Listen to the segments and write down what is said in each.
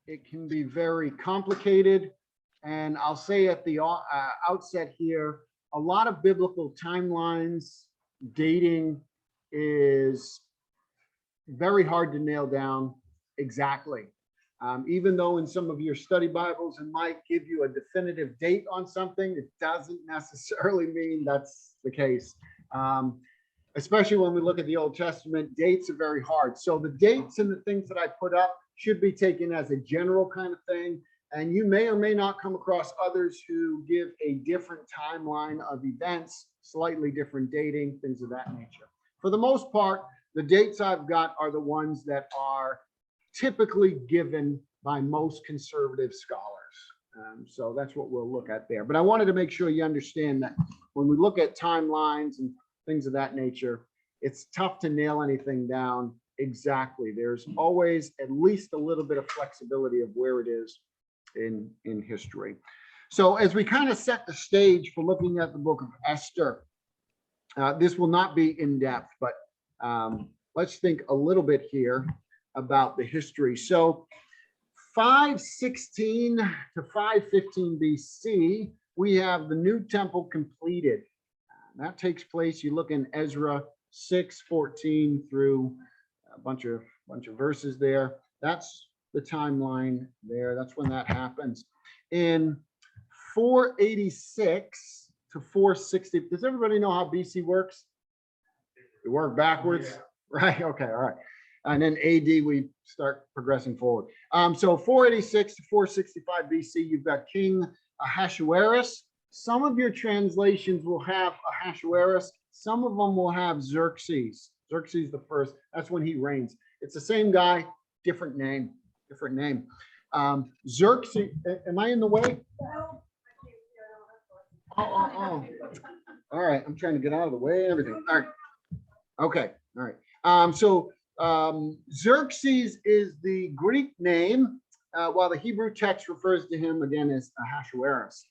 it can be very complicated. And I'll say at the outset here, a lot of biblical timelines, dating is very hard to nail down exactly. Even though in some of your study Bibles it might give you a definitive date on something, it doesn't necessarily mean that's the case. Especially when we look at the Old Testament, dates are very hard. So the dates and the things that I put up should be taken as a general kind of thing. And you may or may not come across others who give a different timeline of events, slightly different dating, things of that nature. For the most part, the dates I've got are the ones that are typically given by most conservative scholars. So that's what we'll look at there. But I wanted to make sure you understand that when we look at timelines and things of that nature, it's tough to nail anything down exactly. There's always at least a little bit of flexibility of where it is in history. So as we kind of set the stage for looking at the book of Esther, this will not be in depth, but let's think a little bit here about the history. So 516 to 515 BC, we have the new temple completed. That takes place, you look in Ezra 6:14 through a bunch of verses there. That's the timeline there. That's when that happens. In 486 to 460, does everybody know how BC works? It work backwards, yeah. Right? Okay, all right. And then AD, we start progressing forward. So 486 to 465 BC, you've got King Ahasuerus. Some of your translations will have Ahasuerus. Some of them will have Xerxes. Xerxes the first. That's when he reigns. It's the same guy, different name. Xerxes. Am I in the way? Oh. All right. I'm trying to get out of the way and everything. All right. Okay. All right. So Xerxes is the Greek name, while the Hebrew text refers to him again as Ahasuerus.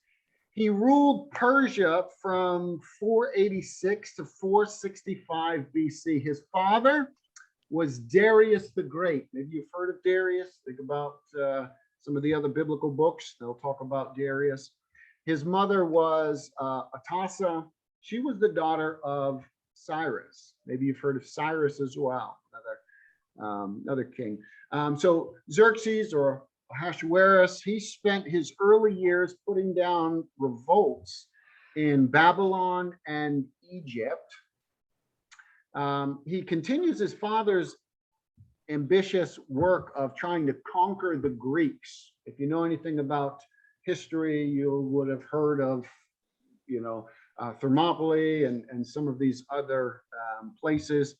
He ruled Persia from 486 to 465 BC. His father was Darius the Great. Maybe you've heard of Darius. Think about some of the other biblical books. They'll talk about Darius. His mother was Atassa. She was the daughter of Cyrus. Maybe you've heard of Cyrus as well, another king. So Xerxes or Ahasuerus, he spent his early years putting down revolts in Babylon and Egypt. He continues his father's ambitious work of trying to conquer the Greeks. If you know anything about history, you would have heard of, Thermopylae and some of these other places.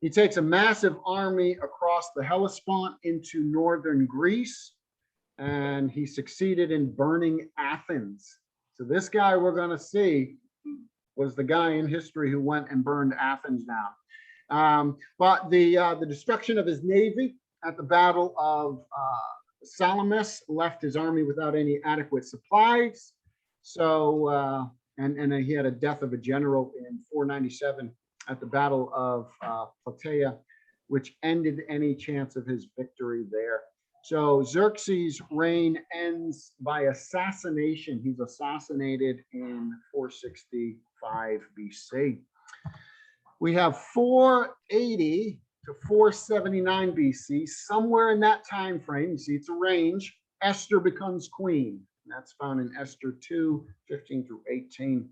He takes a massive army across the Hellespont into northern Greece, and he succeeded in burning Athens. So this guy we're going to see was the guy in history who went and burned Athens down. But the destruction of his navy at the Battle of Salamis left his army without any adequate supplies. So, and he had a death of a general in 497 at the Battle of Plataea, which ended any chance of his victory there. So Xerxes' reign ends by assassination. He's assassinated in 465 BC. We have 480 to 479 BC, somewhere in that time frame. You see, it's a range. Esther becomes queen. That's found in Esther 2, 15 through 18.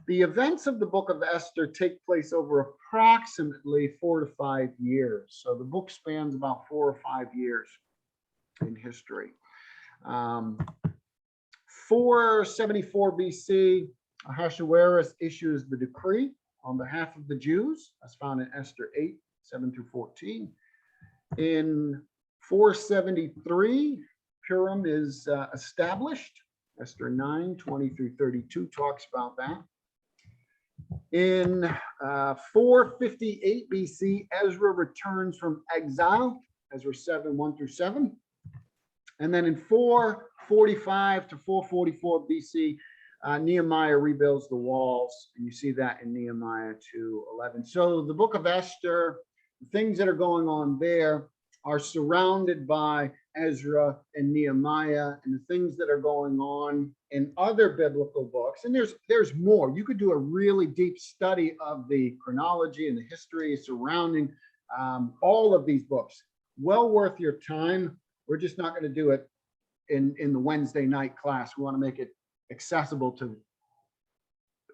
The events of the book of Esther take place over approximately 4 to 5 years. So the book spans about 4 or 5 years in history. 474 BC, Ahasuerus issues the decree on behalf of the Jews. That's found in Esther 8, 7 through 14. In 473, Purim is established. Esther 9, 20 through 32 talks about that. In 458 BC, Ezra returns from exile, Ezra 7, 1 through 7. And then in 445 to 444 BC, Nehemiah rebuilds the walls, and you see that in Nehemiah 2:11. So the book of Esther, the things that are going on there, are surrounded by Ezra and Nehemiah and the things that are going on in other biblical books. And there's more. You could do a really deep study of the chronology and the history surrounding all of these books. Well worth your time. We're just not going to do it in the Wednesday night class. We want to make it accessible to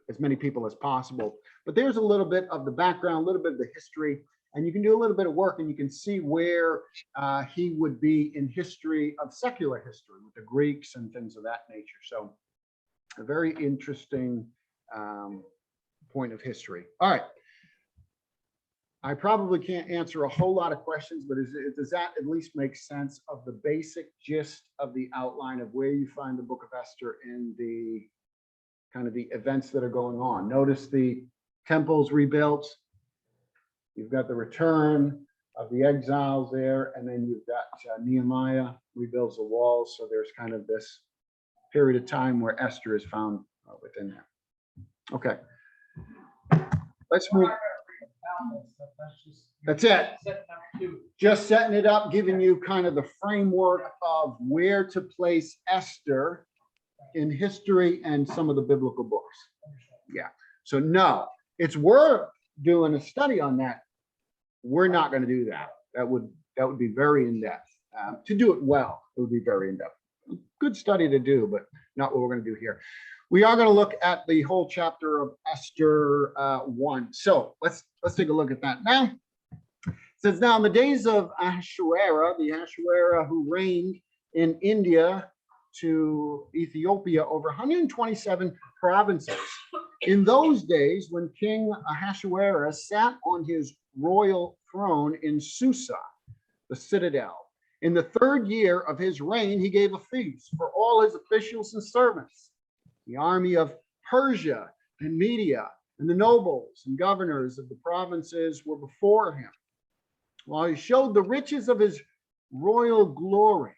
as many people as possible. But there's a little bit of the background, a little bit of the history, and you can do a little bit of work and you can see where he would be in history of secular history with the Greeks and things of that nature. So a very interesting point of history. All right. I probably can't answer a whole lot of questions, but does that at least make sense of the basic gist of the outline of where you find the book of Esther and the kind of the events that are going on? Notice the temples rebuilt. You've got the return of the exiles there, and then you've got Nehemiah rebuilds the walls. So there's kind of this period of time where Esther is found within there. Okay, let's move. That's it. Just setting it up, giving you kind of the framework of where to place Esther in history and some of the biblical books. Yeah. So no, it's worth doing a study on that. We're not going to do that. That would be very in-depth. To do it well, it would be very in-depth. Good study to do, but not what we're going to do here. We are going to look at the whole chapter of Esther 1. So let's take a look at that now. It says, now in the days of Ahasuerus, the Ahasuerus who reigned in India to Ethiopia over 127 provinces. In those days, when King Ahasuerus sat on his royal throne in Susa, the citadel, in the 3rd year of his reign, he gave a feast for all his officials and servants. The army of Persia and Media and the nobles and governors of the provinces were before him, while he showed the riches of his royal glory,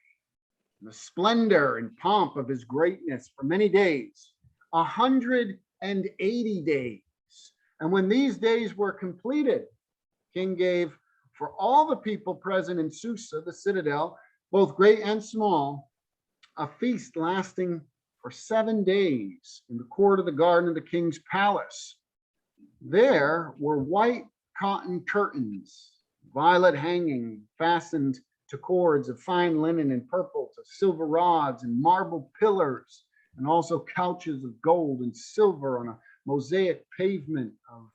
the splendor and pomp of his greatness for many days, 180 days. And when these days were completed, King gave for all the people present in Susa, the citadel, both great and small, a feast lasting for 7 days in the court of the garden of the king's palace. There were white cotton curtains, violet hanging, fastened to cords of fine linen and purple, to silver rods and marble pillars, and also couches of gold and silver on a mosaic pavement of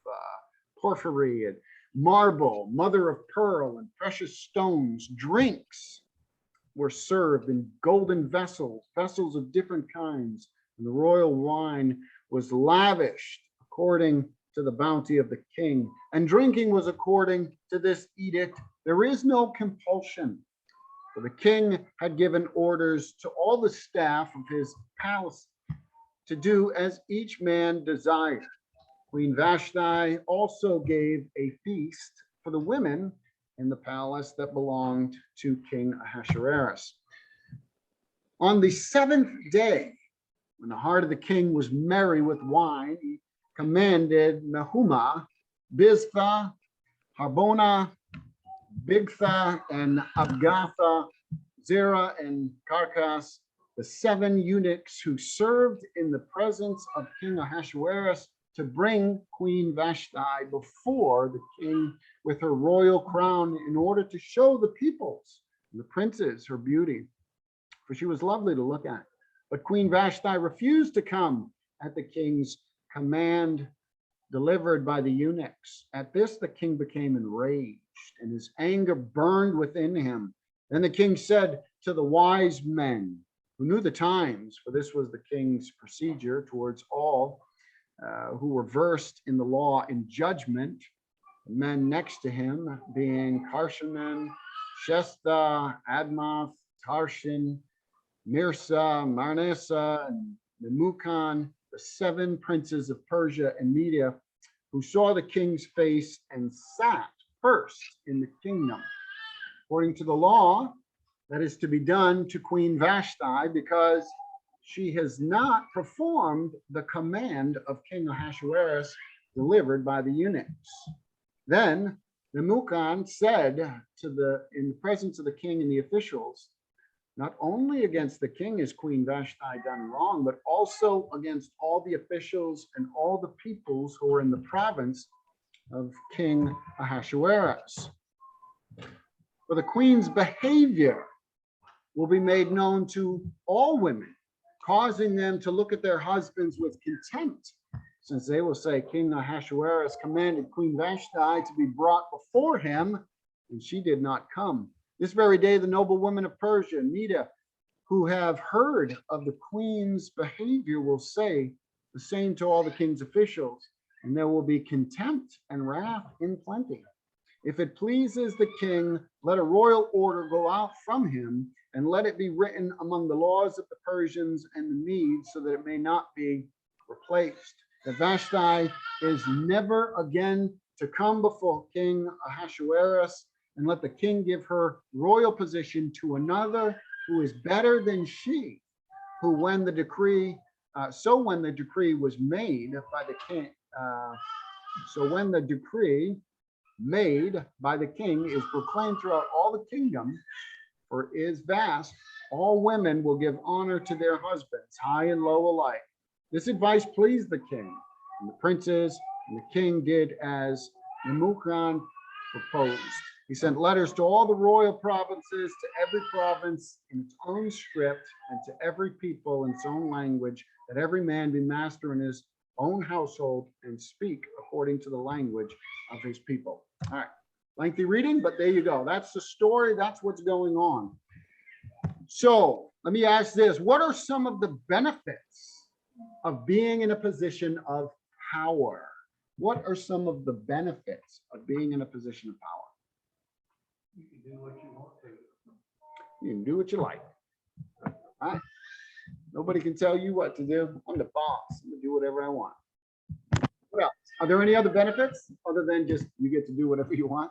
porphyry and marble, mother of pearl and precious stones. Drinks were served in golden vessels, vessels of different kinds, and the royal wine was lavished according to the bounty of the king. And drinking was according to this edict. There is no compulsion, for the king had given orders to all the staff of his palace to do as each man desired. Queen Vashti also gave a feast for the women in the palace that belonged to King Ahasuerus. On the 7th day, when the heart of the king was merry with wine, he commanded Mehumah, Biztha, Harbona, Bigtha, and Abgatha, Zerah, and Carcas, the 7 eunuchs who served in the presence of King Ahasuerus, to bring Queen Vashti before the king with her royal crown, in order to show the peoples and the princes her beauty, for she was lovely to look at. But Queen Vashti refused to come at the king's command delivered by the eunuchs. At this, the king became enraged, and his anger burned within him. Then the king said to the wise men who knew the times, for this was the king's procedure towards all who were versed in the law and judgment, the men next to him being Karshaman, Shestha, Admath, Tarshin, Mirsa, Marnesa, and Memucan, the 7 princes of Persia and Media, who saw the king's face and sat first in the kingdom, according to the law that is to be done to Queen Vashti, because she has not performed the command of King Ahasuerus delivered by the eunuchs. Then Memucan said in the presence of the king and the officials, not only against the king is Queen Vashti done wrong, but also against all the officials and all the peoples who are in the province of King Ahasuerus. For the queen's behavior will be made known to all women, causing them to look at their husbands with contempt, since they will say, King Ahasuerus commanded Queen Vashti to be brought before him, and she did not come. This very day, the noble women of Persia, Media, who have heard of the queen's behavior will say the same to all the king's officials, and there will be contempt and wrath in plenty. If it pleases the king, let a royal order go out from him, and let it be written among the laws of the Persians and the Medes, so that it may not be replaced. That Vashti is never again to come before King Ahasuerus, and let the king give her royal position to another who is better than she, who when the decree was made by the king, when the decree made by the king is proclaimed throughout all the kingdom, for it is vast, all women will give honor to their husbands, high and low alike. This advice pleased the king and the princes, and the king did as Memucan proposed. He sent letters to all the royal provinces, to every province in its own script, and to every people in its own language, that every man be master in his own household and speak according to the language of his people. All right, lengthy reading, but there you go. That's the story. That's what's going on. So let me ask this. What are some of the benefits of being in a position of power? What are some of the benefits of being in a position of power? You can do what you want to. You can do what you like. All right. Nobody can tell you what to do. I'm the boss. I'm gonna do whatever I want. What else? Are there any other benefits other than just you get to do whatever you want?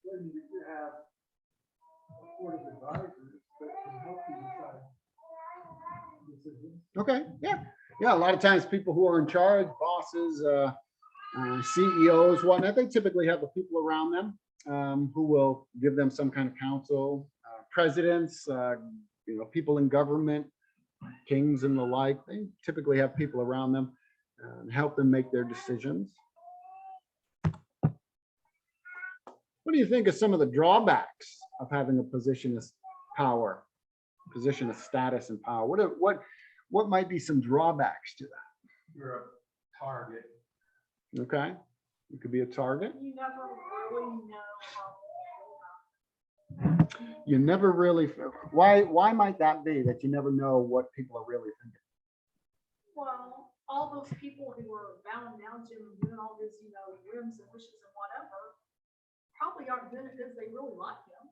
Then you have a board of advisors that can help you decide decisions. Okay. Yeah. Yeah. A lot of times people who are in charge, bosses, CEOs, whatnot, they typically have the people around them who will give them some kind of counsel. Presidents, people in government, kings and the like, they typically have people around them and help them make their decisions. What do you think of some of the drawbacks of having a position of power, position of status and power? What might be some drawbacks to that? You're a target. Okay, you could be a target. You never really know You never really. Why might that be that you never know what people are really thinking? well, all those people who are bowing down to him and doing all this, whims and wishes and whatever, probably aren't doing it because they really like him.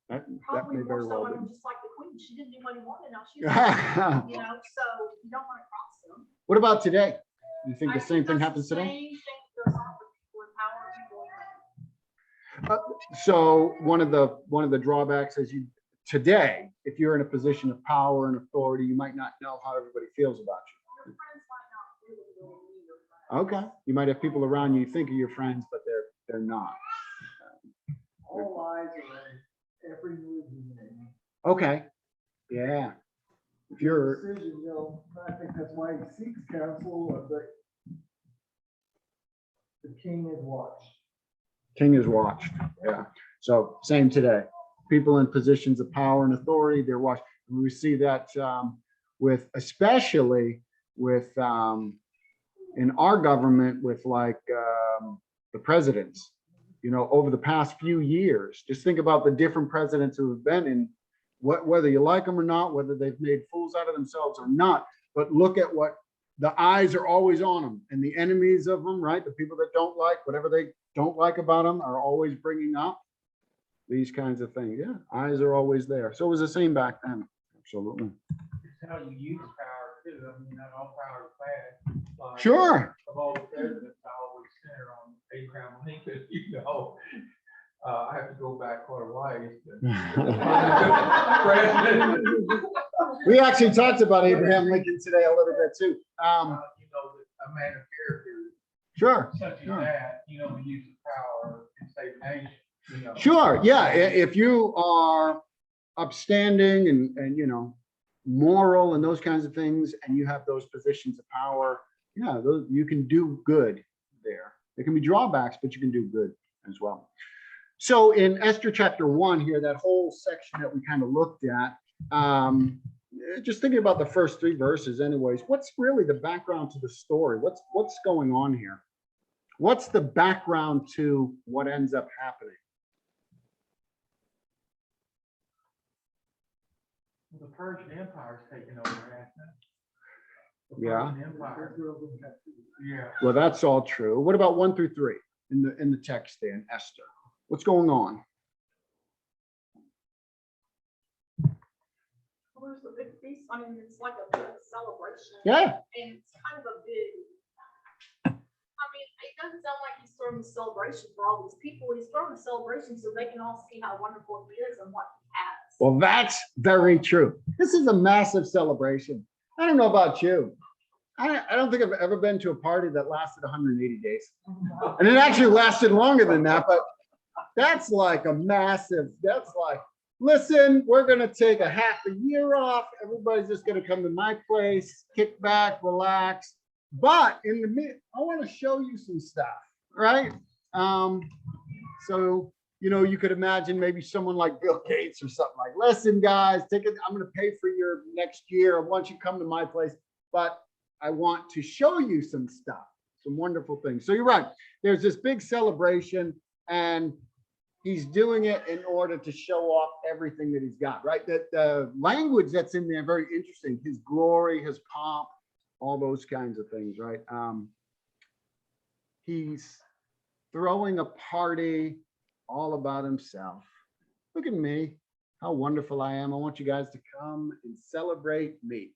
That Probably may more very so, well I mean, be. just like the queen, she didn't do what he wanted, now she's, so you don't want to cross them. What about today? You think the I same thing that's happens the today? Same thing goes on with people in power, people in money. So one of the drawbacks is today, if you're in a position of power and authority, you might not know how everybody feels about Your friends might not really be your friends. you. Okay, you might have people around you think are your friends, but they're not. All eyes are on every move you make. Okay, yeah. If you're Decision, I think that's why he seeks counsel, but the king is watched. king is watched, yeah. So same today. People in positions of power and authority, they're watched. And we see that especially with in our government with the presidents. Over the past few years, just think about the different presidents who have been in, whether you like them or not, whether they've made fools out of themselves or not, but look at what the eyes are always on them, and the enemies of them, right? The people that don't like, whatever they don't like about them are always bringing up these kinds of things. Yeah, eyes are always there. So it was the same back then. Absolutely. It's how you use power too. I mean, not all power is bad. Like, Sure. Of all the presidents, I always center on Abraham Lincoln, I have to go back quite a ways. We actually talked about Abraham Lincoln today a little bit too. A man of character, Sure. such as Sure. that, the use of power, it's say nation, you know. Sure, yeah, if you are upstanding and, you know, moral and those kinds of things, and you have those positions of power, yeah, those, you can do good there. There can be drawbacks, but you can do good as well. So in Esther chapter 1 here, that whole section that we kind of looked at, just thinking about the first 3 verses anyways, what's really the background to the story? What's going on here? What's the background to what ends up happening? The Persian Empire's taken over, hasn't it? The Yeah. Persian Empire. Yeah. Well, that's all true. What about 1 through 3 in the text there in Esther? What's going on? Well, there's a big feast. I mean, it's like a big celebration. Yeah. And it's kind of a big, I mean, it doesn't sound like he's throwing a celebration for all these people. He's throwing a celebration so they can all see how wonderful he is and what he has. Well, that's very true. This is a massive celebration. I don't know about you. I don't think I've ever been to a party that lasted 180 days. And it actually lasted longer than that, but that's like a massive, that's like, listen, we're going to take a half a year off. Everybody's just going to come to my place, kick back, relax. But in the mid, I want to show you some stuff, right? So, you know, you could imagine maybe someone like Bill Gates or something like, listen, guys, take it. I'm going to pay for your next year. I want you to come to my place, but I want to show you some stuff, some wonderful things. So you're right. There's this big celebration, and he's doing it in order to show off everything that he's got, right? That the language that's in there, very interesting. His glory, his pomp, all those kinds of things, right? He's throwing a party all about himself. Look at me, how wonderful I am. I want you guys to come and celebrate me.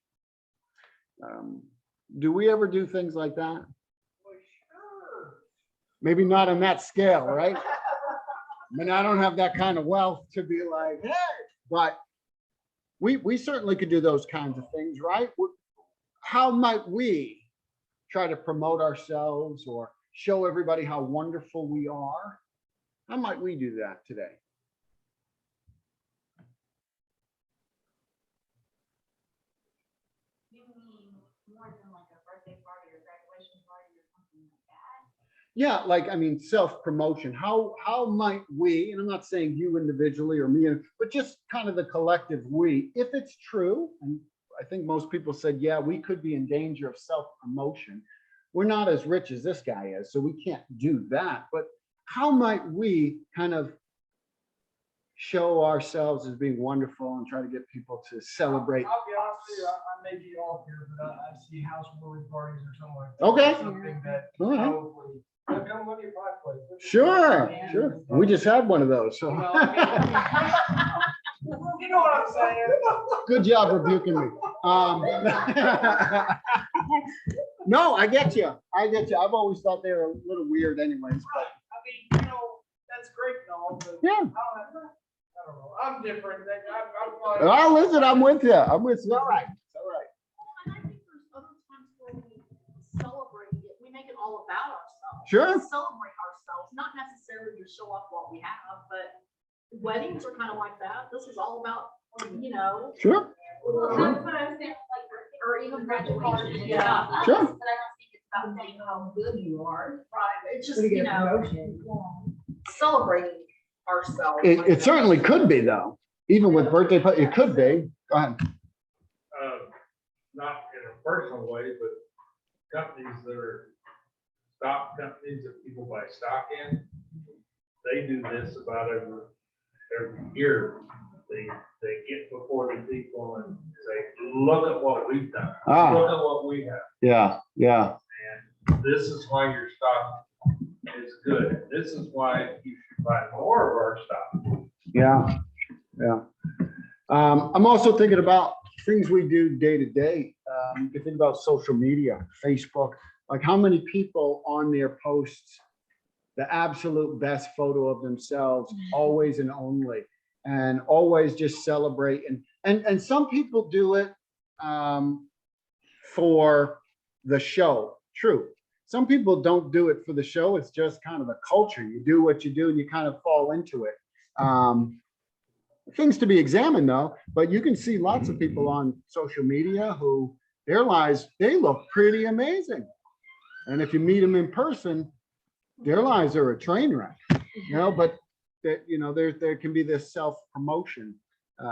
Do we ever do things like that? Well, sure. Maybe not on that scale, right? I mean, I don't have that kind of wealth to be like, hey, but we certainly could do those kinds of things, right? How might we try to promote ourselves or show everybody how wonderful we are? How might we do that today? You mean more than like a birthday party or graduation party or something like that? Yeah, like, I mean, self-promotion. How might we, and I'm not saying you individually or me, but just kind of the collective we, if it's true, and I think most people said, yeah, we could be in danger of self-promotion. We're not as rich as this guy is, so we can't do that. But how might we kind of show ourselves as being wonderful and try to get people to celebrate? I'll be honest with you, I may be off here, but I see housewarming parties or something like that. Okay. Something that All right. probably, come look at my place. Sure. We just had one of those. So You know what I'm saying? good job rebuking me. No, I get you. I've always thought they were a little weird anyways, but I mean, you know, that's great and all, but yeah. I don't know. I'm different. I'm like, Oh, listen, I'm with you. I'm with you. All right. All right. Well, and I think there's other times where we celebrate it. We make it all about ourselves. Sure. We celebrate ourselves, not necessarily to show off what we have, but weddings are kind of like that. This is all about, you know. Sure. That's what I was saying, like, or even graduation. Yeah. Sure. But I don't think it's about saying how good you are. Right. It's just, you know, celebrating ourselves. It certainly could be, though. Even with birthday, it could be. Go ahead. Not in a personal way, but companies that are stock companies that people buy stock in, they do this about every year. They get before the people and say, look at what we've done. Ah. Look at what we have. Yeah. And this is why your stock is good. This is why you should buy more of our stock. Yeah. I'm also thinking about things we do day to day. You can think about social media, Facebook, like how many people on their posts, the absolute best photo of themselves, always and only, and always just celebrate. And some people do it for the show. True. some people don't do it for the show. It's just kind of a culture. You do what you do and you kind of fall into it. Things to be examined though, but you can see lots of people on social media who their lives, they look pretty amazing. And if you meet them in person, their lives are a train wreck, but that, there can be this self-promotion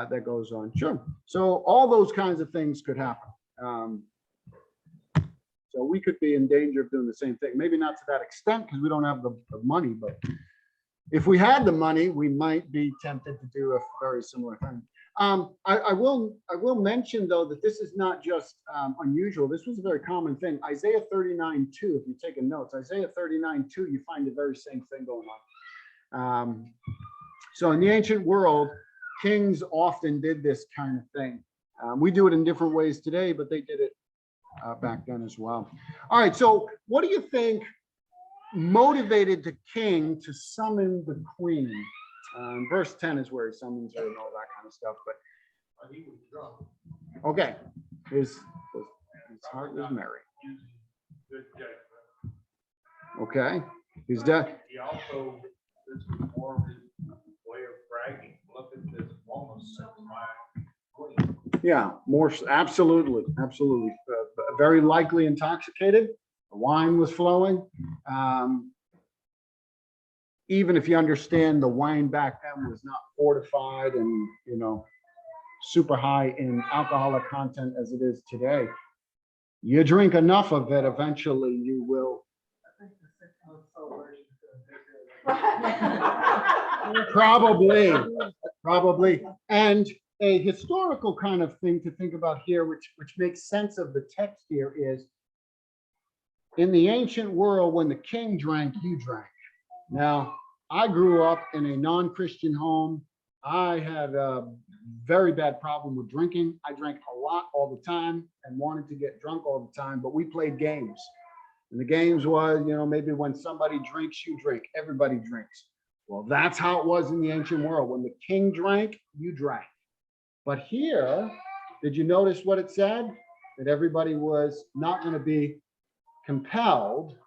that goes on. Sure. So all those kinds of things could happen. So we could be in danger of doing the same thing. Maybe not to that extent because we don't have the money, but if we had the money, we might be tempted to do a very similar thing. I will mention though that this is not just unusual. This was a very common thing. Isaiah 39:2. If you're taking notes, Isaiah 39:2, you find the very same thing going on. So in the ancient world, kings often did this kind of thing. We do it in different ways today, but they did it back then as well. All right. So what do you think motivated the king to summon the queen? Verse 10 is where he summons her and all that kind of stuff. But He was drunk. okay, his heart was merry. Using good judgment. Okay, he's dead. He also, this was more of his way of bragging. Look at this woman, that's my queen. Yeah, more absolutely. Very likely intoxicated. The wine was flowing. Even if you understand the wine back then was not fortified and super high in alcoholic content as it is today, you drink enough of it, eventually you will. I think the 6 month celebration is gonna take care of that. Probably. And a historical kind of thing to think about here, which makes sense of the text here, is in the ancient world, when the king drank, you drank. Now, I grew up in a non-Christian home. I had a very bad problem with drinking. I drank a lot all the time and wanted to get drunk all the time, but we played games. And the games was, maybe when somebody drinks, you drink. Everybody drinks. Well, that's how it was in the ancient world. When the king drank, you drank. But here, did you notice what it said? That everybody was not going to be compelled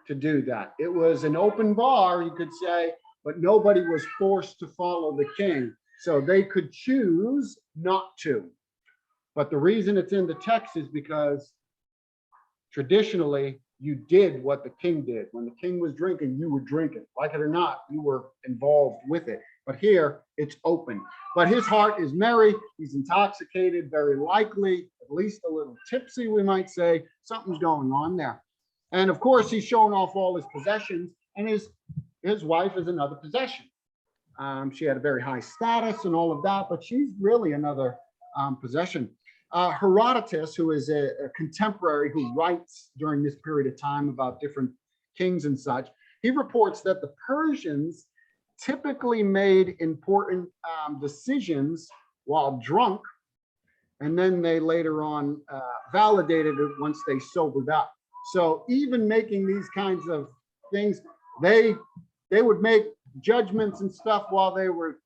to do that. It was an open bar, you could say, but nobody was forced to follow the king. So they could choose not to. But the reason it's in the text is because traditionally you did what the king did. When the king was drinking, you were drinking. Like it or not, you were involved with it. But here it's open. But his heart is merry. He's intoxicated, very likely, at least a little tipsy, we might say. Something's going on there. And of course, he's showing off all his possessions, and his wife is another possession. She had a very high status and all of that, but she's really another possession. Herodotus, who is a contemporary who writes during this period of time about different kings and such, he reports that the Persians typically made important decisions while drunk, and then they later on validated it once they sobered up. So even making these kinds of things, they would make judgments and stuff while they were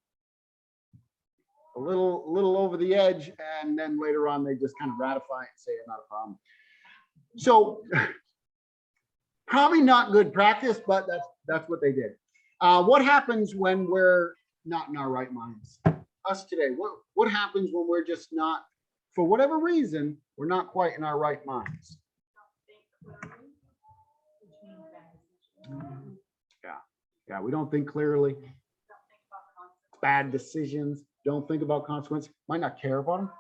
a little over the edge, and then later on they just kind of ratify it and say it's not a problem. So probably not good practice, but that's what they did. What happens when we're not in our right minds? Us today, what happens when we're just not, for whatever reason, we're not quite in our right minds? Yeah, we don't think clearly. Bad decisions, don't think about consequences, might not care about them,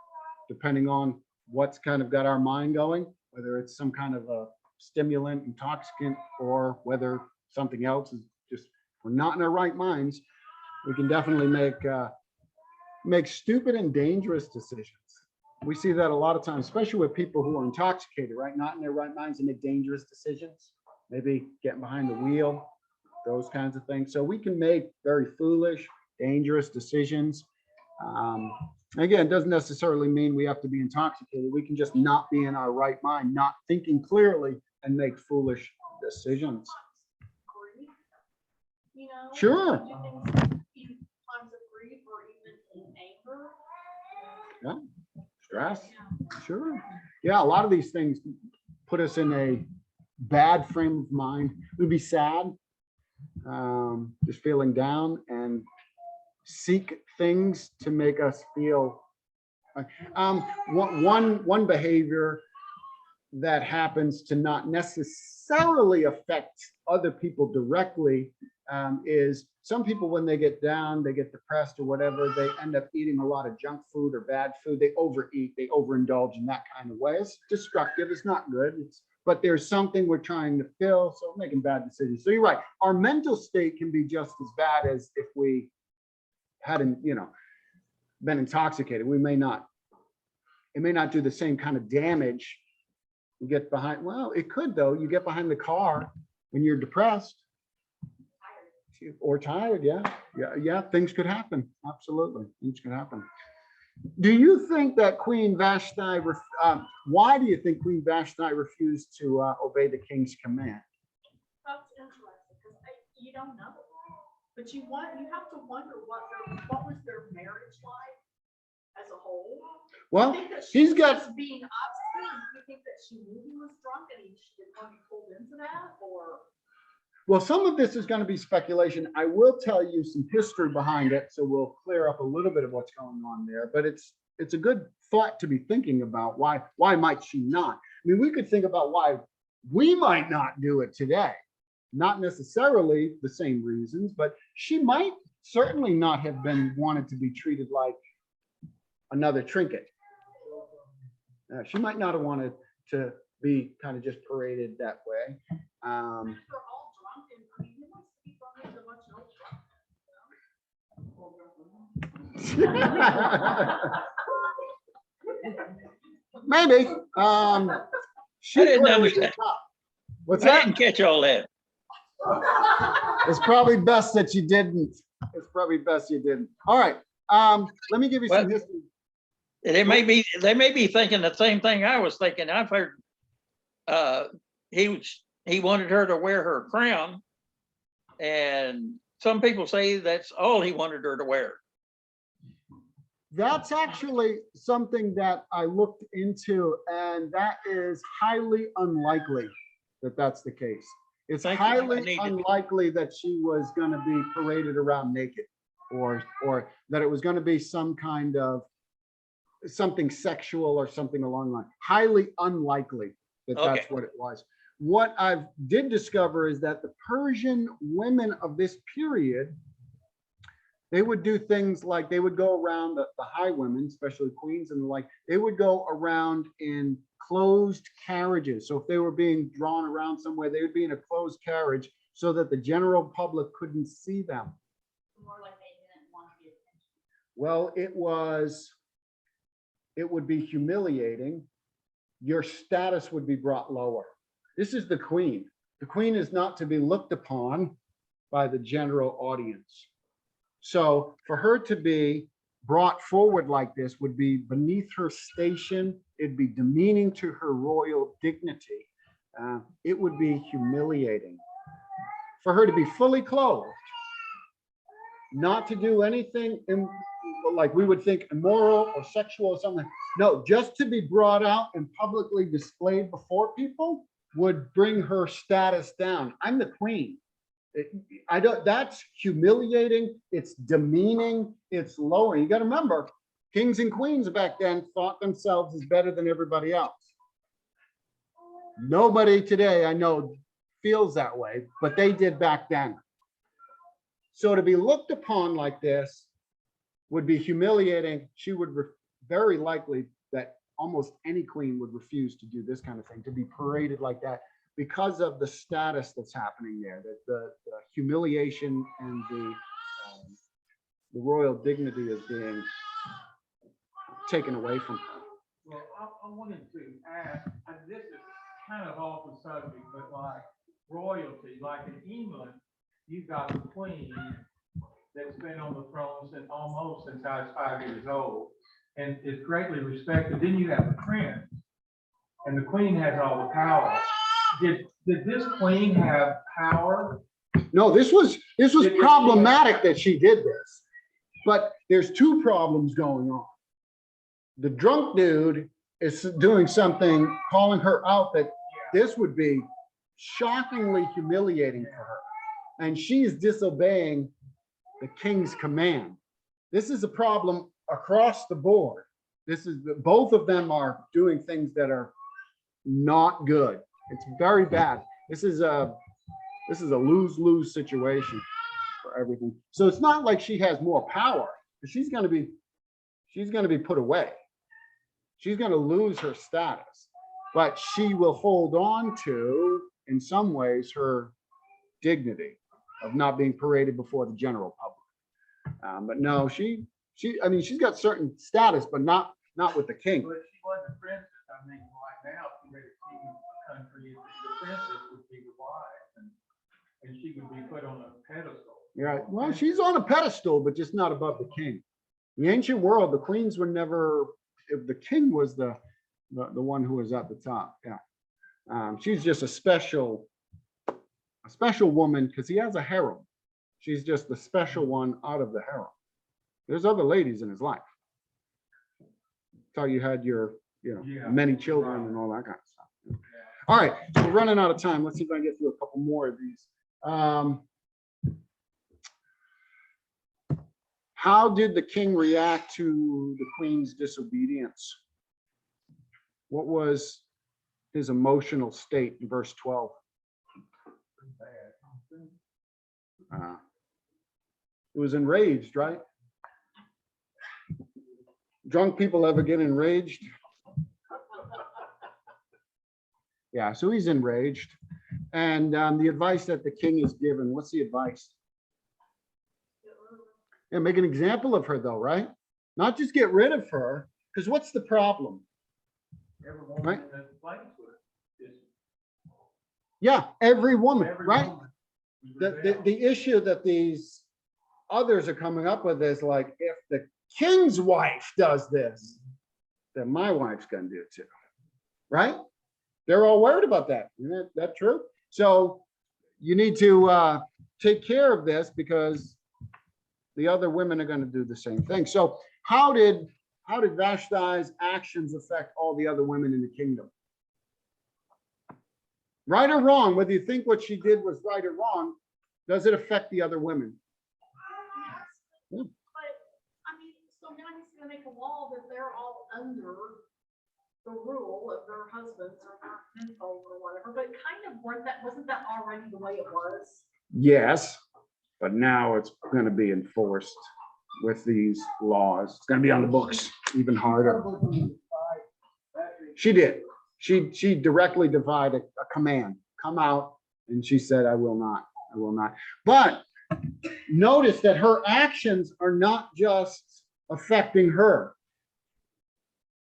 depending on what's kind of got our mind going, whether it's some kind of a stimulant, intoxicant, or whether something else is just, we're not in our right minds. We can definitely make stupid and dangerous decisions. We see that a lot of times, especially with people who are intoxicated, right? Not in their right minds and make dangerous decisions, maybe getting behind the wheel, those kinds of things. So we can make very foolish, dangerous decisions. Again, it doesn't necessarily mean we have to be intoxicated. We can just not be in our right mind, not thinking clearly, and make foolish decisions. Sure. Times of grief or even in anger. Yeah. Stress. Sure. Yeah, a lot of these things put us in bad frame of mind. We'd be sad, just feeling down, and seek things to make us feel. One behavior that happens to not necessarily affect other people directly is some people, when they get down, they get depressed or whatever, they end up eating a lot of junk food or bad food. They overeat, they overindulge in that kind of way. It's destructive, it's not good. But there's something we're trying to fill, so we're making bad decisions. So you're right, our mental state can be just as bad as if we hadn't, been intoxicated. It may not do the same kind of damage. You get behind, well, it could though. You get behind the car when you're depressed or tired. Yeah, things could happen. Absolutely, things could happen. Do you think that Queen Vashti, why do you think Queen Vashti refused to obey the king's command? That's interesting, because you don't know. But you have to wonder what was their marriage like as a whole. Well, You think that he's was got. just being obstinate. You think that she knew he was drunk and she didn't want to be pulled into that, or? Well, some of this is going to be speculation. I will tell you some history behind it, so we'll clear up a little bit of what's going on there. But it's a good thought to be thinking about. Why might she not? I mean, we could think about why we might not do it today. Not necessarily the same reasons, but she might certainly not have been wanted to be treated like another trinket. She might not have wanted to be kind of just paraded that way. They're all drunk, and I mean, he wants to be thrown into a bunch of Maybe. I didn't understand. What's I that? didn't catch all that. It's probably best that you didn't. It's probably best you didn't. All right. Let me give you some history. They may be thinking the same thing I was thinking. I've heard he wanted her to wear her crown, and some people say that's all he wanted her to wear. That's actually something that I looked into, and that is highly unlikely that that's the case. It's highly unlikely that she was going to be paraded around naked, or that it was going to be some kind of something sexual or something along the line. Highly unlikely that that's what it was. What I did discover is that the Persian women of this period, they would do things like they would go around, the high women, especially queens and the like, they would go around in closed carriages. So if they were being drawn around somewhere, they would be in a closed carriage so that the general public couldn't see them. More like they didn't want to be attention. Well, it would be humiliating. Your status would be brought lower. This is the queen. The queen is not to be looked upon by the general audience. So for her to be brought forward like this would be beneath her station. It'd be demeaning to her royal dignity. It would be humiliating. For her to be fully clothed, not to do anything like we would think immoral or sexual or something. No, just to be brought out and publicly displayed before people would bring her status down. I'm the queen. That's humiliating. It's demeaning. It's lowering. You got to remember, kings and queens back then thought themselves as better than everybody else. Nobody today I know feels that way, but they did back then. So to be looked upon like this would be humiliating. She would very likely that almost any queen would refuse to do this kind of thing, to be paraded like that, because of the status that's happening there, that the humiliation and the royal dignity is being taken away from her. Well, I wanted to ask, and this is kind of off the subject, but like royalty, like in England, you've got the queen that's been on the throne since I was 5 years old, and is greatly respected. Then you have the prince, and the queen has all the power. Did this queen have power? No, this was problematic that she did this, but there's two problems going on. The drunk dude is doing something, calling her out that this would be shockingly humiliating for her. And she's disobeying the king's command. This is a problem across the board. Both of them are doing things that are not good. It's very bad. This is a lose-lose situation for everything. So it's not like she has more power. She's going to be put away. She's going to lose her status, but she will hold on to, in some ways, her dignity of not being paraded before the general public. But no, I mean, she's got certain status, but not with the king. But she wasn't a princess. I mean, like now, if you made a king of a country, the princess would be the wife, and she would be put on a pedestal. Yeah, well, she's on a pedestal, but just not above the king. In the ancient world, the queens were never, if the king was the one who was at the top. Yeah. She's just a special woman because he has a harem. She's just the special one out of the harem. There's other ladies in his life. That's how you had your, many children and all that kind of stuff. Yeah. All right, so we're running out of time. Let's see if I can get through a couple more of these. How did the king react to the queen's disobedience? What was his emotional state in verse 12? He was enraged, right? Drunk people ever get enraged? Yeah, so he's enraged. And the advice that the king is given, what's the advice? Yeah, make an example of her though, right? Not just get rid of her, because what's the problem? Everyone Right. in the place was Yeah, every woman, every right? woman was The rebelling. issue that these others are coming up with is like, if the king's wife does this, then my wife's gonna do it too, right? They're all worried about that. Isn't that true? So you need to take care of this because the other women are going to do the same thing. So how did Vashti's actions affect all the other women in the kingdom? Right or wrong, whether you think what she did was right or wrong, does it affect the other women? But, I mean, so now he's gonna make a law that they're all under the rule of their husbands or their kinfolk or whatever, but kind of wasn't that already the way it was? Yes, but now it's going to be enforced with these laws. It's going to be on the books even harder. She did. She directly divided a command. Come out, and she said, "I will not. I will not." But notice that her actions are not just affecting her.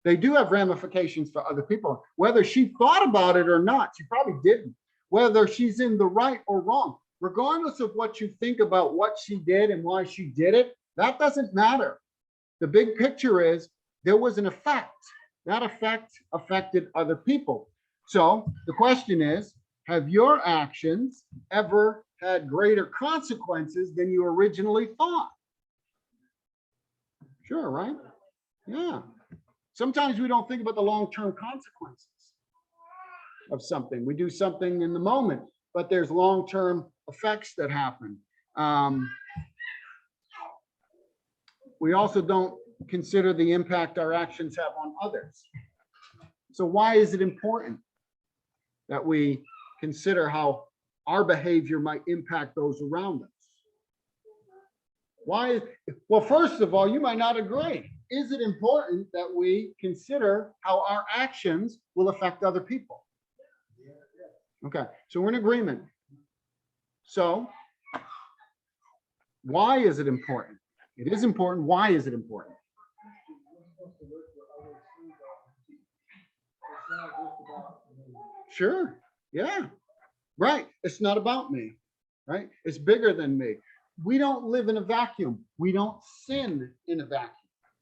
They do have ramifications for other people. Whether she thought about it or not, she probably didn't. Whether she's in the right or wrong, regardless of what you think about what she did and why she did it, that doesn't matter. The big picture is there was an effect. That effect affected other people. So the question is, have your actions ever had greater consequences than you originally thought? Sure, right? Yeah. Sometimes we don't think about the long-term consequences of something. We do something in the moment, but there's long-term effects that happen. We also don't consider the impact our actions have on others. So why is it important that we consider how our behavior might impact those around us? Why? Well, first of all, you might not agree. Is it important that we consider how our actions will affect other people? Okay, so we're in agreement. So why is it important? It is important. Why is it important? Sure. Yeah. Right. It's not about me. Right. It's bigger than me. We don't live in a vacuum. We don't sin in a vacuum.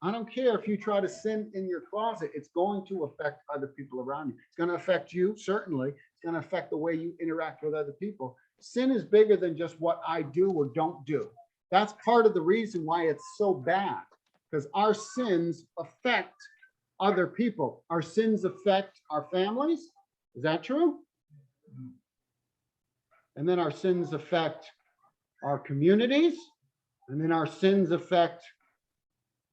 I don't care if you try to sin in your closet, it's going to affect other people around you. It's going to affect you, certainly. It's going to affect the way you interact with other people. Sin is bigger than just what I do or don't do. That's part of the reason why it's so bad, because our sins affect other people. Our sins affect our families. Is that true? And then our sins affect our communities, and then our sins affect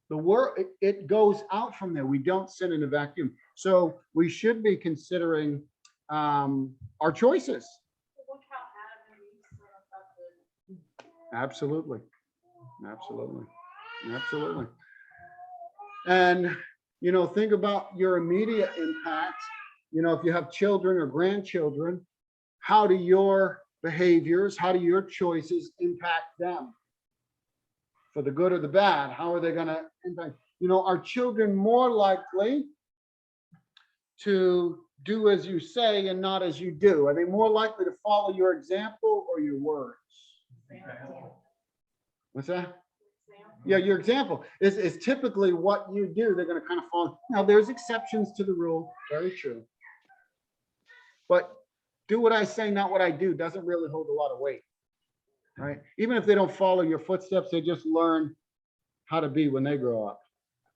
the world. It goes out from there. We don't sin in a vacuum. So we should be considering our choices. Look how Adam and Eve sin affected. Absolutely. Absolutely. Absolutely. And, you know, think about your immediate impact. You know, if you have children or grandchildren, how do your behaviors, how do your choices impact them? For the good or the bad, how are they going to impact? You know, are children more likely to do as you say and not as you do? Are they more likely to follow your example or your words? What's that? Yeah, your example is typically what you do. They're going to kind of follow. Now, there's exceptions to the rule. Very true. But do what I say, not what I do, doesn't really hold a lot of weight, right? Even if they don't follow your footsteps, they just learn how to be when they grow up.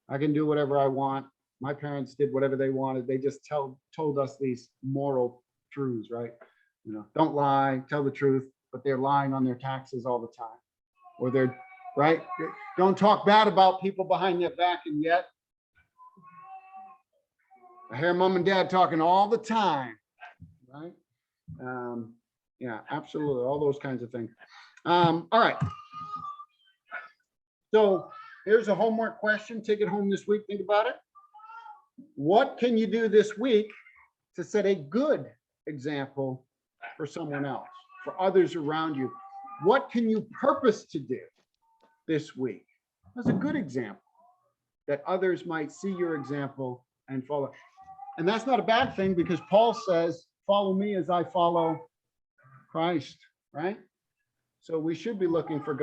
I can do whatever I want. My parents did whatever they wanted. They just told us these moral truths, right? You know, don't lie, tell the truth, but they're lying on their taxes all the time. Or they're, right? Don't talk bad about people behind their back, and yet I hear mom and dad talking all the time, right? Yeah, absolutely. All those kinds of things. All right. So here's a homework question. Take it home this week. Think about it. What can you do this week to set a good example for someone else, for others around you? What can you purpose to do this week as a good example that others might see your example and follow? And that's not a bad thing, because Paul says, follow me as I follow Christ, right? So we should be looking for God.